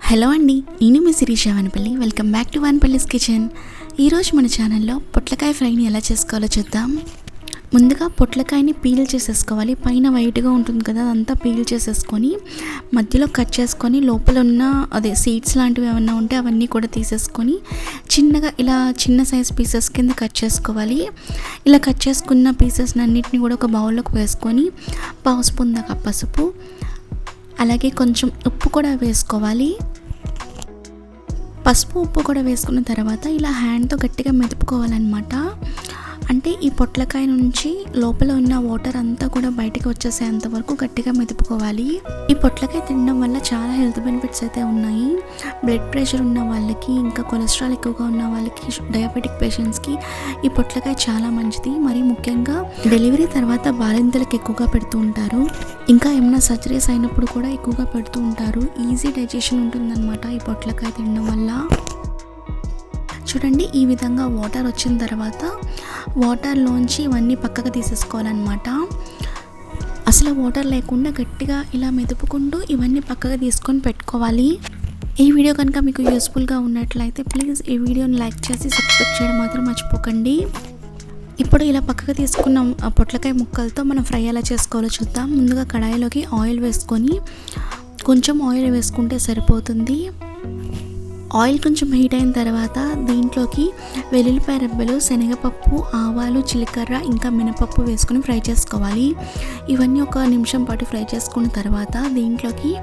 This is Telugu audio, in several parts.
హలో అండి, నేను మీ Sirisha Vanapalli. Welcome back to Vanapalli's kitchen. ఈరోజు మన ఛానల్లో పొట్లకాయ ఫ్రైని ఎలా చేసుకోవాలో చూద్దాం. ముందుగా పొట్లకాయని పీల్ చేసేసుకోవాలి. పైన వైట్గా ఉంటుంది కదా, అదంతా పీల్ చేసేసుకొని మధ్యలో కట్ చేసుకొని లోపల ఉన్న సీడ్స్ లాంటివి ఏమన్నా ఉంటే అవన్నీ కూడా తీసేసుకొని చిన్నగా ఇలా చిన్న సైజ్ పీసెస్ కింద కట్ చేసుకోవాలి. ఇలా కట్ చేసుకున్న పీసెస్ అన్నిటిని కూడా ఒక బౌల్లోకి వేసుకొని పావు స్పూన్ దాకా పసుపు, అలాగే కొంచెం ఉప్పు కూడా వేసుకోవాలి. పసుపు ఉప్పు కూడా వేసుకున్న తర్వాత ఇలా హ్యాండ్తో గట్టిగా మెదుపుకోవాలన్నమాట. అంటే ఈ పొట్లకాయ నుంచి లోపల ఉన్న వాటర్ అంతా కూడా బయటకు వచ్చేసేంత వరకు గట్టిగా మెదుపుకోవాలి. ఈ పొట్లకాయ తినడం వల్ల చాలా హెల్త్ బెనిఫిట్స్ అయితే ఉన్నాయి. బ్లడ్ ప్రెషర్ ఉన్న వాళ్ళకి, ఇంకా కొలెస్ట్రాల్ ఎక్కువగా ఉన్న వాళ్ళకి, డయాబెటిక్ పేషెంట్స్కి ఈ పొట్లకాయ చాలా మంచిది. మరి ముఖ్యంగా డెలివరీ తర్వాత బాలింతలకు ఎక్కువగా పెడుతూ ఉంటారు. ఇంకా ఏమైనా సర్జరీస్ అయినప్పుడు కూడా ఎక్కువగా పెడుతూ ఉంటారు. ఈజీ డైజెషన్ ఉంటుందన్నమాట ఈ పొట్లకాయ తినడం వల్ల. చూడండి, ఈ విధంగా వాటర్ వచ్చిన తర్వాత వాటర్లోంచి ఇవన్నీ పక్కకు తీసేసుకోవాలన్నమాట. అసలు వాటర్ లేకుండా గట్టిగా ఇలా మెదుపుకుంటూ ఇవన్నీ పక్కకు తీసుకొని పెట్టుకోవాలి. ఈ వీడియో కనుక మీకు యూస్ఫుల్గా ఉన్నట్లయితే ప్లీజ్ ఈ వీడియోని లైక్ చేసి సబ్స్క్రైబ్ చేయడం మాత్రం మర్చిపోకండి. ఇప్పుడు ఇలా పక్కకు తీసుకున్న పొట్లకాయ ముక్కలతో మనం ఫ్రై ఎలా చేసుకోవాలో చూద్దాం. ముందుగా కడాయిలోకి ఆయిల్ వేసుకొని కొంచెం ఆయిల్ వేసుకుంటే సరిపోతుంది. ఆయిల్ కొంచెం హీట్ అయిన తర్వాత దీంట్లోకి వెల్లుల్లిపాయ రెబ్బలు, శనగపప్పు, ఆవాలు, జీలకర్ర, ఇంకా మినపప్పు వేసుకొని ఫ్రై చేసుకోవాలి. ఇవన్నీ ఒక నిమిషం పాటు ఫ్రై చేసుకున్న తర్వాత దీంట్లోకి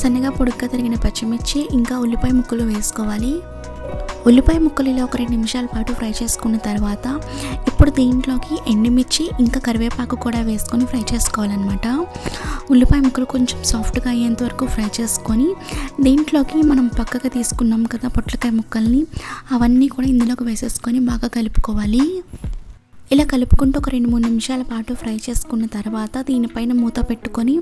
సన్నగా పొడుగ్గా తరిగిన పచ్చిమిర్చి, ఇంకా ఉల్లిపాయ ముక్కలు వేసుకోవాలి. ఉల్లిపాయ ముక్కలు ఇలా ఒక 2 నిమిషాల పాటు ఫ్రై చేసుకున్న తర్వాత ఇప్పుడు దీంట్లోకి ఎండుమిర్చి, ఇంకా కరివేపాకు కూడా వేసుకొని ఫ్రై చేసుకోవాలన్నమాట. ఉల్లిపాయ ముక్కలు కొంచెం సాఫ్ట్గా అయ్యేంత వరకు ఫ్రై చేసుకొని దీంట్లోకి మనం పక్కగా తీసుకున్నాం కదా పొట్లకాయ ముక్కల్ని, అవన్నీ కూడా ఇందులోకి వేసేసుకొని బాగా కలుపుకోవాలి. ఇలా కలుపుకుంటూ ఒక 2-3 నిమిషాల పాటు ఫ్రై చేసుకున్న తర్వాత దీనిపైన మూత పెట్టుకొని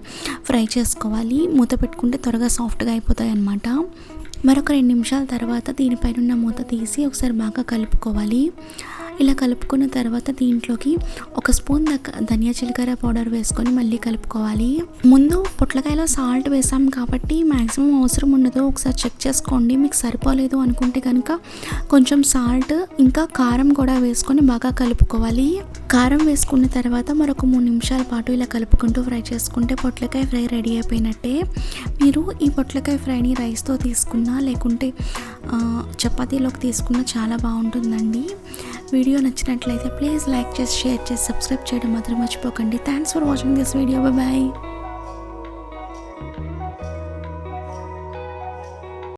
ఫ్రై చేసుకోవాలి. మూత పెట్టుకుంటే త్వరగా సాఫ్ట్గా అయిపోతాయి అన్నమాట. మరొక 2 నిమిషాల తర్వాత దీనిపైన ఉన్న మూత తీసి ఒకసారి బాగా కలుపుకోవాలి. ఇలా కలుపుకున్న తర్వాత దీంట్లోకి 1 స్పూన్ దాకా ధనియా జీలకర్ర పౌడర్ వేసుకొని మళ్ళీ కలుపుకోవాలి. ముందు పొట్లకాయలో సాల్ట్ వేసాం కాబట్టి మ్యాక్సిమం అవసరం ఉండదు, ఒకసారి చెక్ చేసుకోండి. మీకు సరిపోలేదు అనుకుంటే కనుక కొంచెం సాల్ట్, ఇంకా కారం కూడా వేసుకొని బాగా కలుపుకోవాలి. కారం వేసుకున్న తర్వాత మరొక 3 నిమిషాల పాటు ఇలా కలుపుకుంటూ ఫ్రై చేసుకుంటే పొట్లకాయ ఫ్రై రెడీ అయిపోయినట్టే. మీరు ఈ పొట్లకాయ ఫ్రైని రైస్తో తీసుకున్నా లేకుంటే చపాతీలోకి తీసుకున్నా చాలా బాగుంటుందండి. వీడియో నచ్చినట్లయితే ప్లీజ్ లైక్ చేసి, షేర్ చేసి, సబ్స్క్రైబ్ చేయడం మాత్రం మర్చిపోకండి. Thanks for watching this video. Bye.